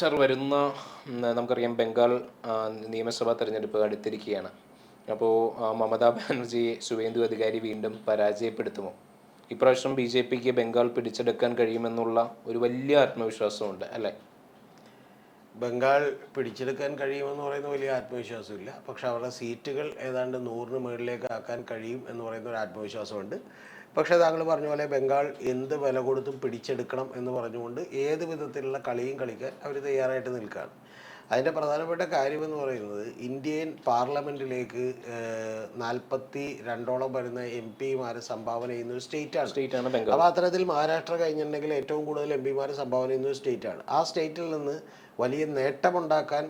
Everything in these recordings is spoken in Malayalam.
സർ വരുന്ന നമുക്കറിയാം ബംഗാൾ നിയമസഭാ തെരഞ്ഞെടുപ്പ് അടുത്തിരിക്കുകയാണ്. അപ്പോൾ മമതാ ബാനർജിയെ ശുവേന്ദു അധികാരി വീണ്ടും പരാജയപ്പെടുത്തുമോ? ഇപ്രാവശ്യം ബി ജെ പിക്ക് ബംഗാൾ പിടിച്ചെടുക്കാൻ കഴിയുമെന്നുള്ള ഒരു വലിയ ആത്മവിശ്വാസമുണ്ട് അല്ലേ? ബംഗാൾ പിടിച്ചെടുക്കാൻ കഴിയുമെന്ന് പറയുന്ന വലിയ ആത്മവിശ്വാസമില്ല. പക്ഷെ അവരുടെ സീറ്റുകൾ ഏതാണ്ട് 100-ന് മുകളിലേക്ക് ആക്കാൻ കഴിയും എന്ന് പറയുന്ന ഒരു ആത്മവിശ്വാസമുണ്ട്. പക്ഷേ താങ്കൾ പറഞ്ഞ പോലെ ബംഗാൾ എന്ത് വില കൊടുത്തും പിടിച്ചെടുക്കണം എന്ന് പറഞ്ഞുകൊണ്ട് ഏത് വിധത്തിലുള്ള കളിയും കളിക്കാൻ അവർ തയ്യാറായിട്ട് നിൽക്കുകയാണ്. അതിൻ്റെ പ്രധാനപ്പെട്ട കാര്യമെന്ന് പറയുന്നത് ഇന്ത്യൻ പാർലമെൻറ്റിലേക്ക് 42ഓളം വരുന്ന എം പിമാരെ സംഭാവന ചെയ്യുന്ന ഒരു സ്റ്റേറ്റാണ് ബംഗാൾ. അപ്പോൾ അത്തരത്തിൽ മഹാരാഷ്ട്ര കഴിഞ്ഞിട്ടുണ്ടെങ്കിൽ ഏറ്റവും കൂടുതൽ എം പിമാരെ സംഭാവന ചെയ്യുന്ന ഒരു സ്റ്റേറ്റാണ്. ആ സ്റ്റേറ്റിൽ നിന്ന് വലിയ നേട്ടമുണ്ടാക്കാൻ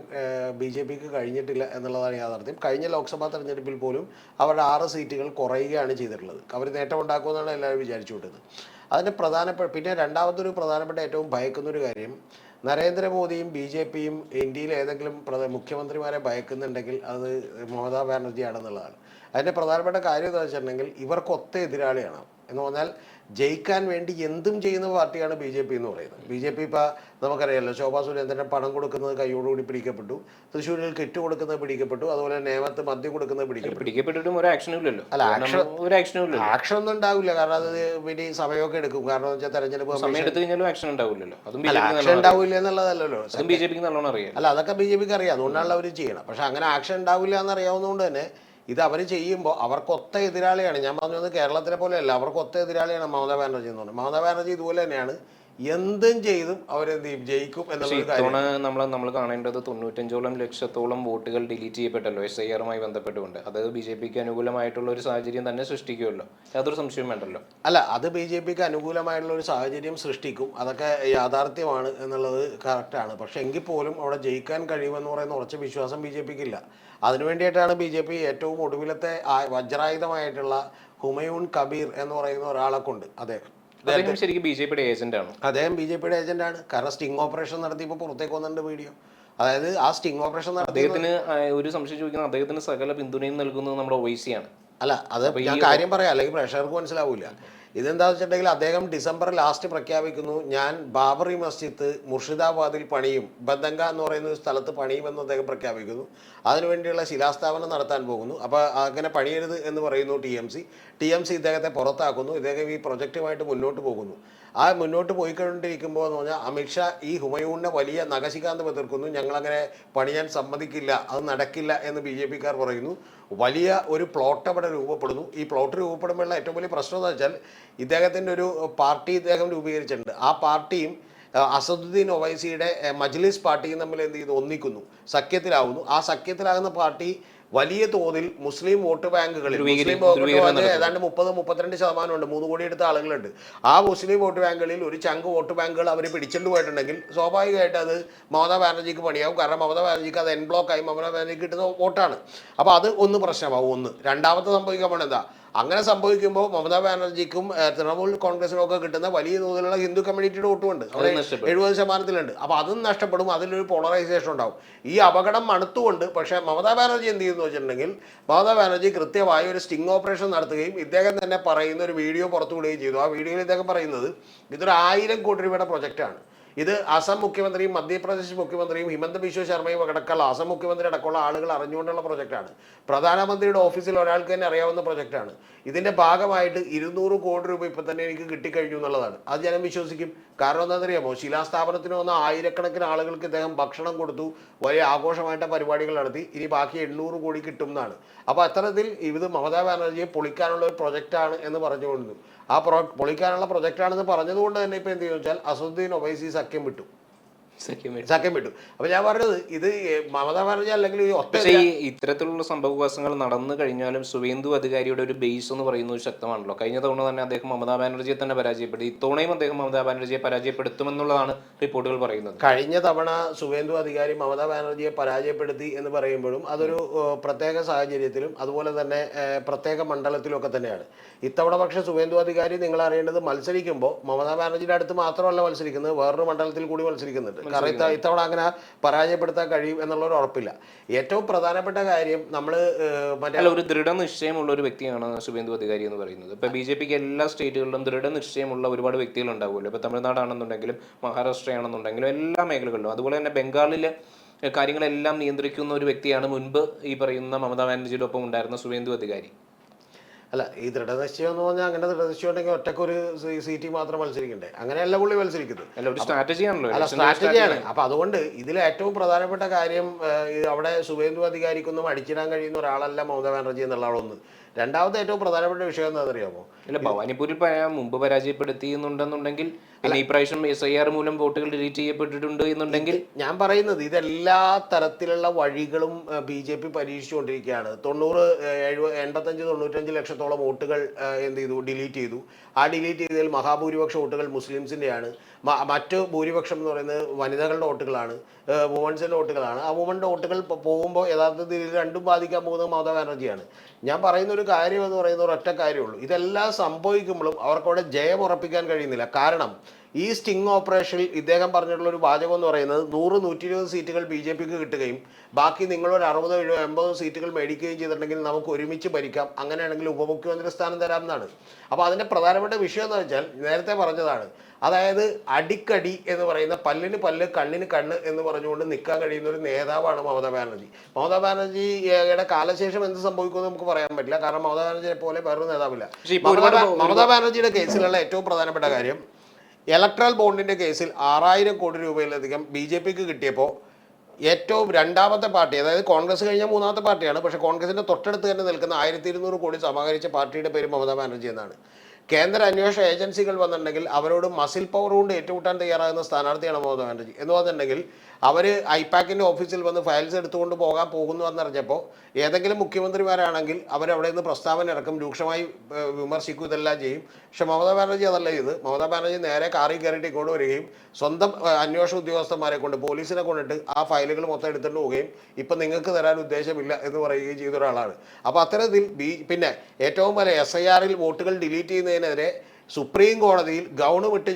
ബി ജെ പിക്ക് കഴിഞ്ഞിട്ടില്ല എന്നുള്ളതാണ് യാഥാർത്ഥ്യം. കഴിഞ്ഞ ലോക്സഭാ തെരഞ്ഞെടുപ്പിൽ പോലും അവരുടെ 6 സീറ്റുകൾ കുറയുകയാണ് ചെയ്തിട്ടുള്ളത്. അവർ നേട്ടമുണ്ടാക്കുമെന്നാണ് എല്ലാവരും വിചാരിച്ചുകൊണ്ടത്. അതിൻ്റെ പിന്നെ രണ്ടാമതൊരു പ്രധാനപ്പെട്ട ഏറ്റവും ഭയക്കുന്നൊരു കാര്യം, നരേന്ദ്രമോദിയും ബി ജെ പിയും ഇന്ത്യയിൽ ഏതെങ്കിലും മുഖ്യമന്ത്രിമാരെ ഭയക്കുന്നുണ്ടെങ്കിൽ അത് മമതാ ബാനർജി ആണെന്നുള്ളതാണ്. അതിൻ്റെ പ്രധാനപ്പെട്ട കാര്യം എന്താ വെച്ചിട്ടുണ്ടെങ്കിൽ ഇവർക്ക് ഒത്ത എതിരാളിയാണ്. എന്ന് പറഞ്ഞാൽ ജയിക്കാൻ വേണ്ടി എന്തും ചെയ്യുന്ന പാർട്ടിയാണ് ബി ജെ പി എന്ന് പറയുന്നത്. ബി ജെ പി ഇപ്പോൾ നമുക്കറിയാമല്ലോ, ശോഭാ സുരേന്ദ്രന് പണം കൊടുക്കുന്നത് കൈയോടുകൂടി പിടിക്കപ്പെട്ടു, തൃശ്ശൂരിൽ കിറ്റ് കൊടുക്കുന്നത് പിടിക്കപ്പെട്ടു, അതുപോലെ നേമത്ത് മദ്യം കൊടുക്കുന്നത് പിടിക്കപ്പെട്ടിട്ടും ഒരു ആക്ഷനും ഇല്ലല്ലോ. അല്ല, ആക്ഷൻ ഒന്നും ഉണ്ടാവില്ല. കാരണം അത് പിന്നെ സമയമൊക്കെ എടുക്കും. കാരണം വെച്ചാൽ തെരഞ്ഞെടുപ്പ് ആക്ഷൻ ഉണ്ടാവില്ലല്ലോ. ആക്ഷൻ ഉണ്ടാവില്ല എന്നുള്ളതല്ലോ. അല്ല, അതൊക്കെ ബി ജെ പിക്ക് അറിയാം. അതുകൊണ്ടാണല്ലോ അവർ ചെയ്യണം. പക്ഷെ അങ്ങനെ ആക്ഷൻ ഉണ്ടാവില്ല എന്നറിയാവുന്നതുകൊണ്ട് തന്നെ ഇത് അവർ ചെയ്യുമ്പോൾ അവർക്ക് ഒത്ത എതിരാളിയാണ്. ഞാൻ പറഞ്ഞത് കേരളത്തിലെ പോലെയല്ല, അവർക്ക് ഒത്ത എതിരാളിയാണ് മമതാ ബാനർജി എന്ന് പറഞ്ഞത്. മമതാ ബാനർജി ഇതുപോലെ തന്നെയാണ്, എന്തും ചെയ്തും അവരെന്ത് ചെയ്യും, ജയിക്കും എന്നുള്ള നമ്മൾ കാണേണ്ടത് 95 ലക്ഷത്തോളം വോട്ടുകൾ ഡിലീറ്റ് ചെയ്യപ്പെട്ടല്ലോ SIR-മായി ബന്ധപ്പെട്ടുകൊണ്ട്. അത് ബി ജെ പിക്ക് അനുകൂലമായിട്ടുള്ള ഒരു സാഹചര്യം തന്നെ സൃഷ്ടിക്കുമല്ലോ, യാതൊരു സംശയവും വേണ്ടല്ലോ. അല്ല, അത് ബി ജെ പിക്ക് അനുകൂലമായിട്ടുള്ള ഒരു സാഹചര്യം സൃഷ്ടിക്കും, അതൊക്കെ യാഥാർത്ഥ്യമാണ് എന്നുള്ളത് കറക്റ്റാണ്. പക്ഷെ എങ്കിൽ പോലും അവിടെ ജയിക്കാൻ കഴിയുമെന്ന് പറയുന്ന ഉറച്ച വിശ്വാസം ബി ജെ പിക്ക് ഇല്ല. അതിനുവേണ്ടിയിട്ടാണ് ബി ജെ പി ഏറ്റവും ഒടുവിലത്തെ വജ്രായുധമായിട്ടുള്ള ഹുമയൂൺ കബീർ എന്ന് പറയുന്ന ഒരാളെ കൊണ്ട് ശരിക്കും ബി ജെ പിയുടെ ഏജന്റ് ആണ്. അദ്ദേഹം ബി ജെ പിയുടെ ഏജന്റാണ്. കാരണം സ്റ്റിംഗ് ഓപ്പറേഷൻ നടത്തിയപ്പോൾ പുറത്തേക്ക് വന്നിട്ടുണ്ട് വീഡിയോ. അതായത് ആ സ്റ്റിംഗ് ഓപ്പറേഷൻ അദ്ദേഹത്തിന് ഒരു സംശയം ചോദിക്കുന്നത്, അദ്ദേഹത്തിന് സകല പിന്തുണയും നൽകുന്നത് നമ്മുടെ OIC ആണ്. അല്ല, അത് ഞാൻ കാര്യം പറയാം, അല്ലെങ്കിൽ പ്രേക്ഷകർക്ക് മനസ്സിലാവില്ല. ഇതെന്താ വെച്ചിട്ടുണ്ടെങ്കിൽ അദ്ദേഹം ഡിസംബർ ലാസ്റ്റ് പ്രഖ്യാപിക്കുന്നു, ഞാൻ ബാബറി മസ്ജിദ് മുർഷിദാബാദിൽ പണിയും, ബദംഗ എന്ന് പറയുന്ന ഒരു സ്ഥലത്ത് പണിയുമെന്ന് അദ്ദേഹം പ്രഖ്യാപിക്കുന്നു. അതിനുവേണ്ടിയുള്ള ശിലാസ്ഥാപനം നടത്താൻ പോകുന്നു. അപ്പോൾ അങ്ങനെ പണിയരുത് എന്ന് പറയുന്നു TMC ഇദ്ദേഹത്തെ പുറത്താക്കുന്നു. ഇദ്ദേഹം ഈ പ്രൊജക്റ്റുമായിട്ട് മുന്നോട്ട് പോകുന്നു. ആ മുന്നോട്ട് പോയിക്കൊണ്ടിരിക്കുമ്പോൾ എന്ന് പറഞ്ഞാൽ അമിത്ഷാ ഈ ഹുമയൂണിനെ വലിയ നഖശികാന്തം എതിർക്കുന്നു. ഞങ്ങളങ്ങനെ പണിയാൻ സമ്മതിക്കില്ല, അത് നടക്കില്ല എന്ന് BJP-ക്കാർ പറയുന്നു. വലിയ ഒരു പ്ലോട്ട് അവിടെ രൂപപ്പെടുന്നു. ഈ പ്ലോട്ട് രൂപപ്പെടുമ്പോഴുള്ള ഏറ്റവും വലിയ പ്രശ്നം എന്ന് വെച്ചാൽ ഇദ്ദേഹത്തിൻ്റെ ഒരു പാർട്ടി ഇദ്ദേഹം രൂപീകരിച്ചിട്ടുണ്ട്. ആ പാർട്ടിയും അസദുദ്ദീൻ ഒവൈസിയുടെ മജ്ലിസ് പാർട്ടിയും തമ്മിൽ എന്ത് ചെയ്തു, ഒന്നിക്കുന്നു, സഖ്യത്തിലാവുന്നു. ആ സഖ്യത്തിലാകുന്ന പാർട്ടി വലിയ തോതിൽ മുസ്ലിം വോട്ട് ബാങ്കുകളിൽ, മുസ്ലിം ഏതാണ്ട് 30-32% ഉണ്ട്, 3 കോടി എടുത്ത ആളുകളുണ്ട്. ആ മുസ്ലിം വോട്ട് ബാങ്കുകളിൽ ഒരു ചങ്ക് വോട്ട് ബാങ്കുകൾ അവർ പിടിച്ചുകൊണ്ട് പോയിട്ടുണ്ടെങ്കിൽ സ്വാഭാവികമായിട്ട് അത് മമതാ ബാനർജിക്ക് പണിയാവും. കാരണം മമതാ ബാനർജിക്ക് അത് ബ്ലോക്കായി മമതാ ബാനർജിക്ക് കിട്ടുന്ന വോട്ടാണ്. അപ്പോൾ അത് ഒന്ന് പ്രശ്നമാവും. രണ്ടാമത്തെ സംഭവിക്കാൻ പോകണം എന്താ, അങ്ങനെ സംഭവിക്കുമ്പോൾ മമതാ ബാനർജിക്കും തൃണമൂൽ കോൺഗ്രസിനും ഒക്കെ കിട്ടുന്ന വലിയ തോതിലുള്ള ഹിന്ദു കമ്മ്യൂണിറ്റിയുടെ വോട്ടുമുണ്ട്, അവിടെ 70%. അപ്പോൾ അതും നഷ്ടപ്പെടും, അതിലൊരു പോളറൈസേഷൻ ഉണ്ടാവും. ഈ അപകടം മണുത്തുകൊണ്ട് പക്ഷേ മമതാ ബാനർജി എന്ത് ചെയ്യുന്നു വെച്ചിട്ടുണ്ടെങ്കിൽ, മമതാ ബാനർജി കൃത്യമായി ഒരു സ്റ്റിംഗ് ഓപ്പറേഷൻ നടത്തുകയും ഇദ്ദേഹം തന്നെ പറയുന്ന ഒരു വീഡിയോ പുറത്തുവിടുകയും ചെയ്തു. ആ വീഡിയോയിൽ ഇദ്ദേഹം പറയുന്നത് ഇതൊരു 1000 കോടി രൂപയുടെ പ്രൊജക്റ്റാണ്. ഇത് അസം മുഖ്യമന്ത്രിയും മധ്യപ്രദേശ് മുഖ്യമന്ത്രിയും ഹിമന്ത ബിശ്വ ശർമ്മയും അടക്കമുള്ള അസം മുഖ്യമന്ത്രി അടക്കമുള്ള ആളുകൾ അറിഞ്ഞുകൊണ്ടുള്ള പ്രൊജക്റ്റാണ്. പ്രധാനമന്ത്രിയുടെ ഓഫീസിൽ ഒരാൾക്ക് തന്നെ അറിയാവുന്ന പ്രൊജക്റ്റാണ്. ഇതിൻ്റെ ഭാഗമായിട്ട് 200 കോടി രൂപ ഇപ്പം തന്നെ എനിക്ക് കിട്ടിക്കഴിഞ്ഞു എന്നുള്ളതാണ്. അത് ജനം വിശ്വസിക്കും. കാരണം എന്താണെന്നറിയാമോ, ശിലാസ്ഥാപനത്തിന് വന്ന ആയിരക്കണക്കിന് ആളുകൾക്ക് ഇദ്ദേഹം ഭക്ഷണം കൊടുത്തു, വലിയ ആഘോഷമായിട്ട് പരിപാടികൾ നടത്തി. ഇനി ബാക്കി 800 കോടി കിട്ടും എന്നാണ്. അപ്പോൾ അത്തരത്തിൽ ഇത് മമതാ ബാനർജിയെ പൊളിക്കാനുള്ള ഒരു പ്രൊജക്റ്റാണ് എന്ന് പറഞ്ഞുകൊണ്ടിരുന്നു. ആ പൊളിക്കാനുള്ള പ്രൊജക്റ്റാണെന്ന് പറഞ്ഞതുകൊണ്ട് തന്നെ ഇപ്പോൾ എന്ത് ചെയ്യുന്നു വെച്ചാൽ അസദുദ്ദീൻ ഒവൈസി സഖ്യം വിട്ടു. അപ്പൊ ഞാൻ പറഞ്ഞത് ഇത് മമതാ ബാനർജി അല്ലെങ്കിൽ ഇത്തരത്തിലുള്ള സംഭവവികാസങ്ങൾ നടന്നു കഴിഞ്ഞാലും ശുവേന്ദു അധികാരിയുടെ ഒരു ബേസ് എന്ന് പറയുന്നത് ശക്തമാണല്ലോ. കഴിഞ്ഞ തവണ തന്നെ അദ്ദേഹം മമതാ ബാനർജിയെ തന്നെ പരാജയപ്പെടുത്തി. ഇത്തവണയും അദ്ദേഹം മമതാ ബാനർജിയെ പരാജയപ്പെടുത്തുമെന്നുള്ളതാണ് റിപ്പോർട്ടുകൾ പറയുന്നത്. കഴിഞ്ഞ തവണ ശുവേന്ദു അധികാരി മമതാ ബാനർജിയെ പരാജയപ്പെടുത്തി എന്ന് പറയുമ്പോഴും അതൊരു പ്രത്യേക സാഹചര്യത്തിലും അതുപോലെ തന്നെ പ്രത്യേക മണ്ഡലത്തിലും ഒക്കെ തന്നെയാണ്. ഇത്തവണ പക്ഷേ ശുവേന്ദു അധികാരി നിങ്ങൾ അറിയേണ്ടത്, മത്സരിക്കുമ്പോൾ മമതാ ബാനർജിയുടെ അടുത്ത് മാത്രമല്ല മത്സരിക്കുന്നത്, വേറൊരു മണ്ഡലത്തിൽ കൂടി മത്സരിക്കുന്നുണ്ട്. കാരണം ഇത്തവണ അങ്ങനെ പരാജയപ്പെടുത്താൻ കഴിയും എന്നുള്ളൊരു ഉറപ്പില്ല. ഏറ്റവും പ്രധാനപ്പെട്ട കാര്യം നമ്മൾ മറ്റേ അല്ല, ഒരു ദൃഢനിശ്ചയമുള്ള ഒരു വ്യക്തിയാണ് ശുഭേന്ദു അധികാരി എന്ന് പറയുന്നത്. ഇപ്പൊ BJPക്ക് എല്ലാ സ്റ്റേറ്റുകളിലും ദൃഢനിശ്ചയമുള്ള ഒരുപാട് വ്യക്തികൾ ഉണ്ടാവുമല്ലോ. ഇപ്പൊ തമിഴ്നാടാണെന്നുണ്ടെങ്കിലും മഹാരാഷ്ട്രയാണെന്നുണ്ടെങ്കിലും എല്ലാ മേഖലകളിലും. അതുപോലെ തന്നെ ബംഗാളിലെ കാര്യങ്ങളെല്ലാം നിയന്ത്രിക്കുന്ന ഒരു വ്യക്തിയാണ് മുൻപ് ഈ പറയുന്ന മമതാ ബാനർജിയുടെ ഒപ്പം ഉണ്ടായിരുന്ന ശുഭേന്ദു അധികാരി. അല്ല, ഈ ദൃഢനിശ്ചയം എന്ന് പറഞ്ഞാൽ അങ്ങനെ ദൃഢനിശ്ചയം ഉണ്ടെങ്കിൽ ഒറ്റക്കൊരു സീറ്റ് മാത്രം മത്സരിക്കണ്ടേ? അങ്ങനെയല്ല പുള്ളി മത്സരിക്കുന്നത്. അല്ല, ഒരു സ്ട്രാറ്റജിയാണല്ലോ. അല്ല, സ്ട്രാറ്റജിയാണ്. അപ്പൊ അതുകൊണ്ട് ഇതിൽ ഏറ്റവും പ്രധാനപ്പെട്ട കാര്യം അവിടെ ശുഭേന്ദു അധികാരിക്കൊന്നും അടിച്ചിടാൻ കഴിയുന്ന ഒരാളല്ല മമതാ ബാനർജി എന്നുള്ള ആളൊന്ന്. രണ്ടാമത്തെ ഏറ്റവും പ്രധാനപ്പെട്ട വിഷയം എന്താണെന്നറിയാമോ? അല്ല, ഭവാനിപ്പൂരിൽ മുമ്പ് പരാജയപ്പെടുത്തിയെന്നുണ്ടെന്നുണ്ടെങ്കിൽ പിന്നെ ഈ പ്രാവശ്യം SIR മൂലം വോട്ടുകൾ ഡിലീറ്റ് ചെയ്യപ്പെട്ടിട്ടുണ്ട് എന്നുണ്ടെങ്കിൽ ഞാൻ പറയുന്നത് ഇതെല്ലാ തരത്തിലുള്ള വഴികളും BJP പരീക്ഷിച്ചുകൊണ്ടിരിക്കുകയാണ്. 85-95 ലക്ഷത്തോളം വോട്ടുകൾ എന്ത് ചെയ്തു? ഡിലീറ്റ് ചെയ്തു. ആ ഡിലീറ്റ് ചെയ്തതിൽ മഹാഭൂരിപക്ഷ വോട്ടുകൾ മുസ്ലിംസിൻ്റെയാണ്. മറ്റ് ഭൂരിപക്ഷം എന്ന് പറയുന്നത് വനിതകളുടെ വോട്ടുകളാണ്, വുമൻസിൻ്റെ വോട്ടുകളാണ്. ആ വുമൻ്റെ വോട്ടുകൾ പോകുമ്പോൾ യഥാർത്ഥത്തിൽ രണ്ടും ബാധിക്കാൻ പോകുന്നത് മമതാ ബാനർജിയാണ്. ഞാൻ പറയുന്ന ഒരു കാര്യം എന്ന് പറയുന്ന ഒരൊറ്റ കാര്യമുള്ളൂ. ഇതെല്ലാം സംഭവിക്കുമ്പോഴും അവർക്കവിടെ ജയം ഉറപ്പിക്കാൻ കഴിയുന്നില്ല. കാരണം ഈ സ്റ്റിംഗ് ഓപ്പറേഷനിൽ ഇദ്ദേഹം പറഞ്ഞിട്ടുള്ള ഒരു വാചകം എന്ന് പറയുന്നത് 100-120 സീറ്റുകൾ BJPക്ക് കിട്ടുകയും ബാക്കി നിങ്ങളൊരു 60-70 സീറ്റുകൾ മേടിക്കുകയും ചെയ്തിട്ടുണ്ടെങ്കിൽ നമുക്ക് ഒരുമിച്ച് ഭരിക്കാം, അങ്ങനെയാണെങ്കിൽ ഉപമുഖ്യമന്ത്രി സ്ഥാനം തരാമെന്നാണ്. അപ്പോൾ അതിൻ്റെ പ്രധാനപ്പെട്ട വിഷയം എന്ന് വെച്ചാൽ നേരത്തെ പറഞ്ഞതാണ്. അതായത് അടിക്കടി എന്ന് പറയുന്ന പല്ലിന് പല്ല് കണ്ണിന് കണ്ണ് എന്ന് പറഞ്ഞുകൊണ്ട് നിൽക്കാൻ കഴിയുന്ന ഒരു നേതാവാണ് മമതാ ബാനർജി. മമതാ ബാനർജിയുടെ കാലശേഷം എന്ത് സംഭവിക്കുമെന്ന് നമുക്ക് പറയാൻ പറ്റില്ല. കാരണം മമതാ ബാനർജിയെ പോലെ വേറൊരു നേതാവില്ല. മമതാ ബാനർജിയുടെ കേസിലുള്ള ഏറ്റവും പ്രധാനപ്പെട്ട കാര്യം ഇലക്ട്രൽ ബോണ്ടിൻ്റെ കേസിൽ 6000 കോടി രൂപയിലധികം BJPക്ക് കിട്ടിയപ്പോൾ ഏറ്റവും രണ്ടാമത്തെ പാർട്ടി, അതായത് കോൺഗ്രസ് കഴിഞ്ഞ മൂന്നാമത്തെ പാർട്ടിയാണ്, പക്ഷേ കോൺഗ്രസിൻ്റെ തൊട്ടടുത്ത് തന്നെ നിൽക്കുന്ന 1200 കോടി സമാഹരിച്ച പാർട്ടിയുടെ പേര് മമതാ ബാനർജി എന്നാണ്. കേന്ദ്ര അന്വേഷണ ഏജൻസികൾ വന്നിട്ടുണ്ടെങ്കിൽ അവരോട് മസിൽ പവർ കൊണ്ട് ഏറ്റുമുട്ടാൻ തയ്യാറാകുന്ന സ്ഥാനാർത്ഥിയാണ് മമതാ ബാനർജി. എന്ന് പറഞ്ഞിട്ടുണ്ടെങ്കിൽ അവർ ഐപാക്കിൻ്റെ ഓഫീസിൽ വന്ന് ഫയൽസ് എടുത്തുകൊണ്ട് പോകുന്നു എന്നറിഞ്ഞപ്പോൾ ഏതെങ്കിലും മുഖ്യമന്ത്രിമാരാണെങ്കിൽ അവരവിടെ നിന്ന് പ്രസ്താവന ഇറക്കും, രൂക്ഷമായി വിമർശിക്കും, ഇതെല്ലാം ചെയ്യും. പക്ഷെ മമതാ ബാനർജി അതല്ല ചെയ്ത്. മമതാ ബാനർജി നേരെ കാറിൽ കയറിയിട്ട് ഇങ്ങോട്ട് വരികയും സ്വന്തം അന്വേഷണ ഉദ്യോഗസ്ഥന്മാരെ കൊണ്ട്, പോലീസിനെ കൊണ്ടിട്ട് ആ ഫയലുകൾ മൊത്തം എടുത്തുകൊണ്ട് പോവുകയും ഇപ്പം നിങ്ങൾക്ക് തരാൻ ഉദ്ദേശമില്ല എന്ന് പറയുകയും ചെയ്ത ഒരാളാണ്. അപ്പോൾ അത്തരത്തിൽ പിന്നെ ഏറ്റവും വലിയ SIRൽ വോട്ടുകൾ ഡിലീറ്റ് ചെയ്യുന്നതിനെതിരെ സുപ്രീം കോടതിയിൽ ഗൗണ് വിട്ട്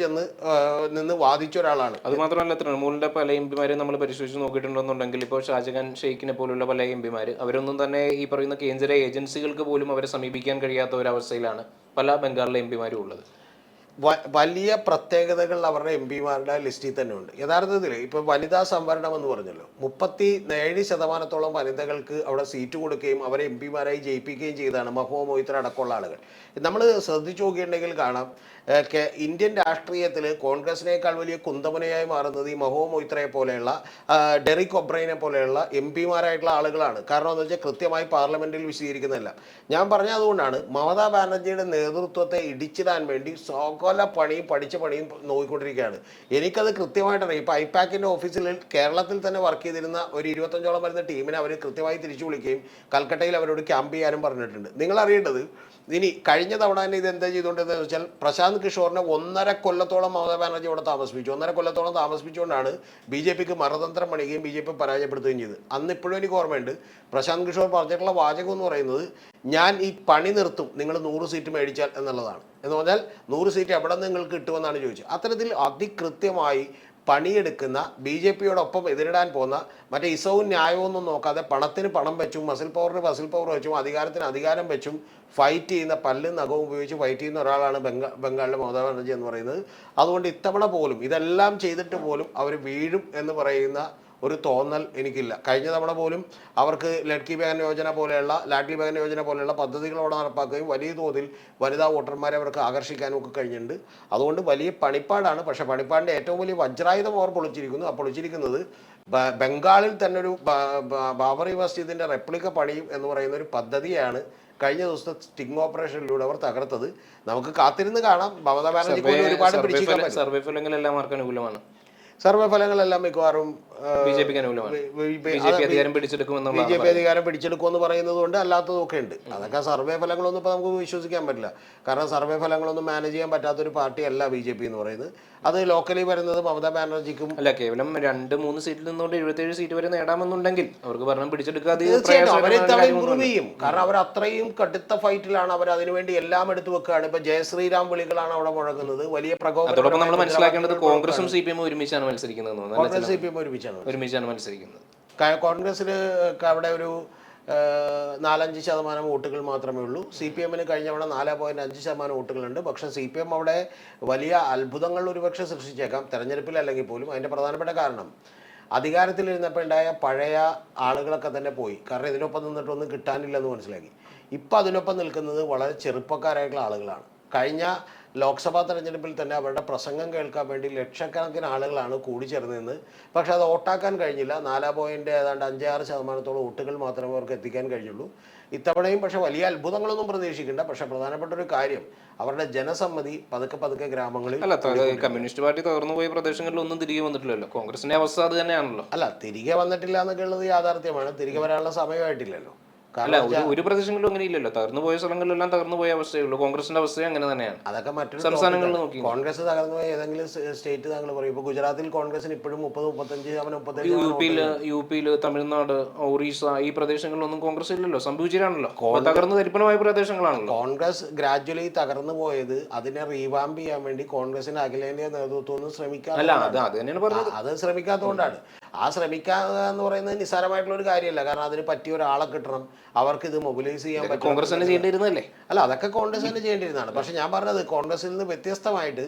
നിന്ന് വാദിച്ച ഒരാളാണ്. അത് മാത്രമല്ല, തൃണമൂലിന്റെ പല MPമാരെ നമ്മൾ പരിശോധിച്ച് നോക്കിയിട്ടുണ്ടെന്നുണ്ടെങ്കിൽ ഇപ്പോൾ ഷാജഹാൻ ഷെയ്ഖിനെ പോലുള്ള പല MPമാർ അവരൊന്നും തന്നെ ഈ പറയുന്ന കേന്ദ്ര ഏജൻസികൾക്ക് പോലും അവരെ സമീപിക്കാൻ കഴിയാത്ത ഒരവസ്ഥയിലാണ് പല ബംഗാളിലെ MPമാരും ഉള്ളത്. വലിയ പ്രത്യേകതകൾ അവരുടെ MPമാരുടെ ലിസ്റ്റിൽ തന്നെ ഉണ്ട്. യഥാർത്ഥത്തിൽ ഇപ്പോൾ വനിതാ സംവരണം എന്ന് പറഞ്ഞല്ലോ, 37% വനിതകൾക്ക് അവിടെ സീറ്റ് കൊടുക്കുകയും അവരെ MPമാരായി ജയിപ്പിക്കുകയും ചെയ്തതാണ് മഹുവ മൊയ്ത്ര അടക്കമുള്ള ആളുകൾ. നമ്മൾ ശ്രദ്ധിച്ചു നോക്കിയിട്ടുണ്ടെങ്കിൽ കാണാം, ഇന്ത്യൻ രാഷ്ട്രീയത്തിൽ കോൺഗ്രസിനേക്കാൾ വലിയ കുന്തമനയായി മാറുന്നത് ഈ മഹുവ മൊയ്ത്രയെ പോലെയുള്ള, ഡെറിക് ഒബ്രൈനെ പോലെയുള്ള MPമാരായിട്ടുള്ള ആളുകളാണ്. കാരണം എന്ന് വെച്ചാൽ കൃത്യമായി പാർലമെന്റിൽ വിശദീകരിക്കുന്നതല്ല. ഞാൻ പറഞ്ഞ അതുകൊണ്ടാണ് മമതാ ബാനർജിയുടെ നേതൃത്വത്തെ ഇടിച്ചിടാൻ വേണ്ടി സകല പണിയും പഠിച്ച പണിയും നോക്കിക്കൊണ്ടിരിക്കുകയാണ്. എനിക്കത് കൃത്യമായിട്ടറിയാം. ഇപ്പോൾ ഐപാക്കിൻ്റെ ഓഫീസിൽ കേരളത്തിൽ തന്നെ വർക്ക് ചെയ്തിരുന്ന ഒരു 25ഓളം വരുന്ന ടീമിനെ അവർ കൃത്യമായി തിരിച്ചു വിളിക്കുകയും കൽക്കട്ടയിൽ അവരോട് ക്യാമ്പ് ചെയ്യാനും പറഞ്ഞിട്ടുണ്ട്. നിങ്ങൾ അറിയേണ്ടത്, ഇനി കഴിഞ്ഞ തവണ തന്നെ ഇത് എന്താ ചെയ്തുകൊണ്ടെന്ന് വെച്ചാൽ പ്രശാന്ത് കിഷോറിനെ 1.5 കൊല്ലത്തോളം മമതാ ബാനർജി അവിടെ താമസിപ്പിച്ചു. 1.5 കൊല്ലത്തോളം താമസിപ്പിച്ചുകൊണ്ടാണ് BJPക്ക് മറുതന്ത്രം പണിയുകയും BJP പരാജയപ്പെടുത്തുകയും ചെയ്തത്. അന്ന് ഇപ്പോഴും എനിക്ക് ഓർമ്മയുണ്ട്, പ്രശാന്ത് കിഷോർ പറഞ്ഞിട്ടുള്ള വാചകം എന്ന് പറയുന്നത്, ഞാൻ ഈ പണി നിർത്തും നിങ്ങൾ 100 സീറ്റ് മേടിച്ചാൽ എന്നുള്ളതാണ്. എന്ന് പറഞ്ഞാൽ 100 സീറ്റ് എവിടെ നിന്ന് നിങ്ങൾക്ക് കിട്ടുമെന്നാണ് ചോദിച്ചത്. അത്തരത്തിൽ അതികൃത്യമായി പണിയെടുക്കുന്ന BJPയോടൊപ്പം എതിരിടാൻ പോകുന്ന മറ്റേ ഇസവും ന്യായവും ഒന്നും നോക്കാതെ പണത്തിന് പണം വെച്ചും മസിൽ പവറിന് മസിൽ പവർ വെച്ചും അധികാരത്തിന് അധികാരം വെച്ചും ഫൈറ്റ് ചെയ്യുന്ന, പല്ലും നഖവും ഉപയോഗിച്ച് ഫൈറ്റ് ചെയ്യുന്ന ഒരാളാണ് ബംഗാളിലെ മമതാ ബാനർജി എന്ന് പറയുന്നത്. അതുകൊണ്ട് ഇത്തവണ പോലും ഇതെല്ലാം ചെയ്തിട്ട് പോലും അവർ വീഴും എന്ന് പറയുന്ന ഒരു തോന്നൽ എനിക്കില്ല. കഴിഞ്ഞ തവണ പോലും അവർക്ക് ലാഡ്ലി ബഹൻ യോജന പോലെയുള്ള പദ്ധതികൾ അവിടെ നടപ്പാക്കുകയും വലിയ തോതിൽ വനിതാ വോട്ടർമാരെ അവർക്ക് ആകർഷിക്കാനും ഒക്കെ കഴിഞ്ഞിട്ടുണ്ട്. അതുകൊണ്ട് വലിയ പണിപ്പാടാണ്. പക്ഷേ പണിപ്പാടിൻ്റെ ഏറ്റവും വലിയ വജ്രായുധം അവർ പൊളിച്ചിരിക്കുന്നു. ആ പൊളിച്ചിരിക്കുന്നത് ബംഗാളിൽ തന്നെ ഒരു ബാബറി മസ്ജിദിൻ്റെ റെപ്ലിക്ക പണിയും എന്ന് പറയുന്ന ഒരു പദ്ധതിയാണ് കഴിഞ്ഞ ദിവസത്തെ സ്റ്റിംഗ് ഓപ്പറേഷനിലൂടെ അവർ തകർത്തത്. നമുക്ക് കാത്തിരുന്ന് കാണാം. മമതാ ബാനർജി ഒരുപാട് സർവേ ഫലങ്ങളെല്ലാം ആർക്ക് അനുകൂലമാണ്. സർവേ ഫലങ്ങളെല്ലാം മിക്കവാറും ബി ജെ പിക്ക് അനുകൂലമാണ്. ബി ജെ പി അധികാരം പിടിച്ചെടുക്കുമെന്നുള്ള ബി ജെ പി അധികാരം പിടിച്ചെടുക്കുമെന്ന് പറയുന്നത് കൊണ്ട് അല്ലാത്തതൊക്കെ ഉണ്ട്. അതൊക്കെ സർവേ ഫലങ്ങളൊന്നും ഇപ്പോൾ നമുക്ക് വിശ്വസിക്കാൻ പറ്റില്ല. കാരണം സർവേ ഫലങ്ങളൊന്നും മാനേജ് ചെയ്യാൻ പറ്റാത്തൊരു പാർട്ടിയല്ല ബി ജെ പി എന്ന് പറയുന്നത്. അത് ലോക്കലി വരുന്നത് മമതാ ബാനർജിക്കും അല്ല, കേവലം 2-3 സീറ്റിൽ നിന്നുകൊണ്ട് 77 സീറ്റ് വരെ നേടാമെന്നുണ്ടെങ്കിൽ അവർക്ക് ഭരണം പിടിച്ചെടുക്കാതെ തീർച്ചയായിട്ടും അവർ ഇത്തവണ ഇമ്പ്രൂവ് ചെയ്യും. കാരണം അവർ അത്രയും കടുത്ത ഫൈറ്റിലാണ്. അവർ അതിനുവേണ്ടി എല്ലാം എടുത്തു വെക്കുകയാണ്. ഇപ്പൊ ജയശ്രീരാം വിളികളാണ് അവിടെ മുഴങ്ങുന്നത്. വലിയ അതോടൊപ്പം നമ്മൾ മനസ്സിലാക്കേണ്ടത് കോൺഗ്രസും സി പി എമ്മും ഒരുമിച്ചാണ് മത്സരിക്കുന്നത്. കോൺഗ്രസ് സി പി എം ഒരുമിച്ചാണ് മത്സരിക്കുന്നത്. കോൺഗ്രസിന് അവിടെ ഒരു 4-5% വോട്ടുകൾ മാത്രമേ ഉള്ളൂ. സി പി എമ്മിന് കഴിഞ്ഞ തവണ 4.5% വോട്ടുകളുണ്ട്. പക്ഷേ സി പി എം അവിടെ വലിയ അത്ഭുതങ്ങൾ ഒരുപക്ഷെ സൃഷ്ടിച്ചേക്കാം തെരഞ്ഞെടുപ്പിൽ അല്ലെങ്കിൽ പോലും. അതിൻ്റെ പ്രധാനപ്പെട്ട കാരണം അധികാരത്തിലിരുന്നപ്പോൾ ഉണ്ടായ പഴയ ആളുകളൊക്കെ തന്നെ പോയി. കാരണം ഇതിനൊപ്പം നിന്നിട്ടൊന്നും കിട്ടാനില്ലെന്ന് മനസ്സിലാക്കി. ഇപ്പം അതിനൊപ്പം നിൽക്കുന്നത് വളരെ ചെറുപ്പക്കാരായിട്ടുള്ള ആളുകളാണ്. കഴിഞ്ഞ ലോക്സഭാ തെരഞ്ഞെടുപ്പിൽ തന്നെ അവരുടെ പ്രസംഗം കേൾക്കാൻ വേണ്ടി ലക്ഷക്കണക്കിന് ആളുകളാണ് കൂടിച്ചേർന്നതെന്ന്. പക്ഷെ അത് വോട്ടാക്കാൻ കഴിഞ്ഞില്ല. 4.5-6% വോട്ടുകൾ മാത്രമേ അവർക്ക് എത്തിക്കാൻ കഴിഞ്ഞുള്ളൂ. ഇത്തവണയും പക്ഷെ വലിയ അത്ഭുതങ്ങളൊന്നും പ്രതീക്ഷിക്കേണ്ട. പക്ഷെ പ്രധാനപ്പെട്ട ഒരു കാര്യം അവരുടെ ജനസമ്മതി പതുക്കെ ഗ്രാമങ്ങളിൽ അല്ല, കമ്മ്യൂണിസ്റ്റ് പാർട്ടി തകർന്നു പോയ പ്രദേശങ്ങളിൽ ഒന്നും തിരികെ വന്നിട്ടില്ലല്ലോ. കോൺഗ്രസിന്റെ അവസ്ഥ അത് തന്നെയാണല്ലോ. അല്ല, തിരികെ വന്നിട്ടില്ല എന്നൊക്കെ ഉള്ളത് യാഥാർത്ഥ്യമാണ്. തിരികെ വരാനുള്ള സമയമായിട്ടില്ലല്ലോ. അല്ല, ഒരു പ്രദേശങ്ങളിലും അങ്ങനെ ഇല്ലല്ലോ. തകർന്നു പോയ സ്ഥലങ്ങളിലെല്ലാം തകർന്നു പോയ അവസ്ഥയുള്ളൂ. കോൺഗ്രസിന്റെ അവസ്ഥയും അങ്ങനെ തന്നെയാണ്. അതൊക്കെ മറ്റൊരു സംസ്ഥാനങ്ങളിൽ നോക്കി കോൺഗ്രസ് തകർന്നു പോയ ഏതെങ്കിലും സ്റ്റേറ്റ് താങ്കൾ പറയും. ഇപ്പോൾ ഗുജറാത്തിൽ കോൺഗ്രസിന് ഇപ്പോഴും 30-35 യു പിയിൽ തമിഴ്നാട്, ഒറീസ ഈ പ്രദേശങ്ങളിലൊന്നും കോൺഗ്രസ് ഇല്ലല്ലോ. സംഭവിച്ചിട്ടാണല്ലോ. തകർന്ന് തരിപ്പണമായ പ്രദേശങ്ങളാണല്ലോ. കോൺഗ്രസ് ഗ്രാജുവലി തകർന്നു പോയത് അതിനെ റീവാമ്പ് ചെയ്യാൻ വേണ്ടി കോൺഗ്രസിന്റെ അഖിലേന്ത്യാ നേതൃത്വം ശ്രമിക്കാത്തതുകൊണ്ടാണ്. ആ ശ്രമിക്കാതെ എന്ന് പറയുന്നത് നിസ്സാരമായിട്ടുള്ള ഒരു കാര്യമല്ല. കാരണം അതിന് പറ്റിയ ഒരാളെ കിട്ടണം. അവർക്ക് ഇത് മൊബിലൈസ് ചെയ്യാൻ പറ്റും. കോൺഗ്രസ് തന്നെ ചെയ്യേണ്ടിയിരുന്നല്ലേ? അല്ല, അതൊക്കെ കോൺഗ്രസ് തന്നെ ചെയ്യേണ്ടിയിരുന്നതാണ്. പക്ഷെ ഞാൻ പറഞ്ഞത് കോൺഗ്രസിൽ നിന്ന് വ്യത്യസ്തമായിട്ട്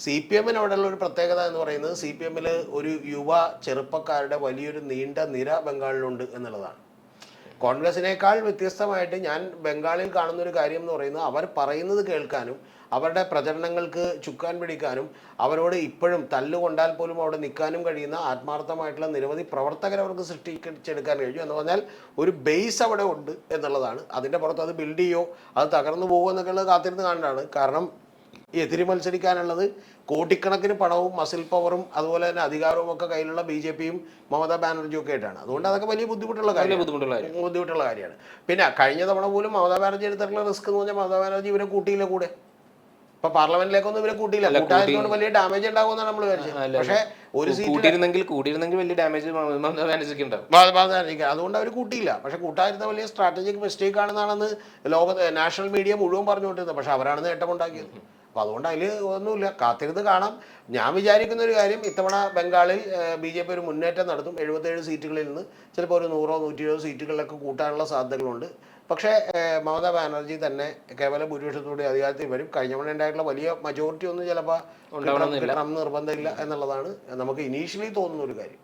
സി പി എമ്മിന് അവിടെയുള്ള ഒരു പ്രത്യേകത എന്ന് പറയുന്നത് സി പി എമ്മിൽ ഒരു യുവ ചെറുപ്പക്കാരുടെ വലിയൊരു നീണ്ട നിര ബംഗാളിലുണ്ട് എന്നുള്ളതാണ്. കോൺഗ്രസിനേക്കാൾ വ്യത്യസ്തമായിട്ട് ഞാൻ ബംഗാളിൽ കാണുന്ന ഒരു കാര്യം എന്ന് പറയുന്നത് അവർ പറയുന്നത് കേൾക്കാനും അവരുടെ പ്രചരണങ്ങൾക്ക് ചുക്കാൻ പിടിക്കാനും അവരോട് ഇപ്പോഴും തല്ലുകൊണ്ടാൽ പോലും അവിടെ നിൽക്കാനും കഴിയുന്ന ആത്മാർത്ഥമായിട്ടുള്ള നിരവധി പ്രവർത്തകർ അവർക്ക് സൃഷ്ടിച്ചെടുക്കാൻ കഴിഞ്ഞു. എന്ന് പറഞ്ഞാൽ ഒരു ബേസ് അവിടെ ഉണ്ട് എന്നുള്ളതാണ്. അതിൻ്റെ പുറത്ത് അത് ബിൽഡ് ചെയ്യോ അത് തകർന്നു പോകുമോ എന്നൊക്കെ ഉള്ളത് കാത്തിരുന്ന് കാണാനാണ്. കാരണം എതിര് മത്സരിക്കാനുള്ളത് കോടിക്കണക്കിന് പണവും മസിൽ പവറും അതുപോലെ തന്നെ അധികാരവും ഒക്കെ കയ്യിലുള്ള ബി ജെ പിയും മമതാ ബാനർജിയും ഒക്കെ ആയിട്ടാണ്. അതുകൊണ്ട് അതൊക്കെ വലിയ ബുദ്ധിമുട്ടുള്ള കാര്യമാണ്. പിന്നെ കഴിഞ്ഞ തവണ പോലും മമതാ ബാനർജി എടുത്തിട്ടുള്ള റിസ്ക് എന്ന് പറഞ്ഞാൽ മമതാ ബാനർജി ഇവരെ കൂട്ടിയില്ല. കൂടെ ഇപ്പൊ പാർലമെന്റിലേക്കൊന്നും ഇവരെ കൂട്ടിയില്ല. കൂട്ടായതുകൊണ്ട് വലിയ ഡാമേജ് ഉണ്ടാകുമെന്നാണ് നമ്മൾ വിചാരിച്ചത്. പക്ഷേ ഒരു കൂട്ടിയിരുന്നെങ്കിൽ വലിയ ഡാമേജ് അതുകൊണ്ട് അവർ കൂട്ടിയില്ല. പക്ഷെ കൂട്ടായിരുന്ന വലിയ സ്ട്രാറ്റജിക് മിസ്റ്റേക്ക് ആണെന്നാണെന്ന് നാഷണൽ മീഡിയ മുഴുവൻ പറഞ്ഞുകൊണ്ടിരുന്നത്. പക്ഷെ അവരാണ് നേട്ടമുണ്ടാക്കിയത്. അപ്പോൾ അതുകൊണ്ട് അതിൽ ഒന്നുമില്ല, കാത്തിരുന്ന് കാണാം. ഞാൻ വിചാരിക്കുന്ന ഒരു കാര്യം, ഇത്തവണ ബംഗാളിൽ ബി ജെ പി ഒരു മുന്നേറ്റം നടത്തും. 77 സീറ്റുകളിൽ നിന്ന് ചിലപ്പോൾ ഒരു 100-120 സീറ്റുകളിലൊക്കെ കൂട്ടാനുള്ള സാധ്യതകളുണ്ട്. പക്ഷേ മമതാ ബാനർജി തന്നെ കേവല ഭൂരിപക്ഷത്തോടെ അധികാരത്തിൽ വരും. കഴിഞ്ഞ തവണ ഉണ്ടായിട്ടുള്ള വലിയ മജോറിറ്റി ഒന്നും ചിലപ്പോൾ കിട്ടണം നിർബന്ധമില്ല എന്നുള്ളതാണ് നമുക്ക് ഇനീഷ്യലി തോന്നുന്ന ഒരു കാര്യം.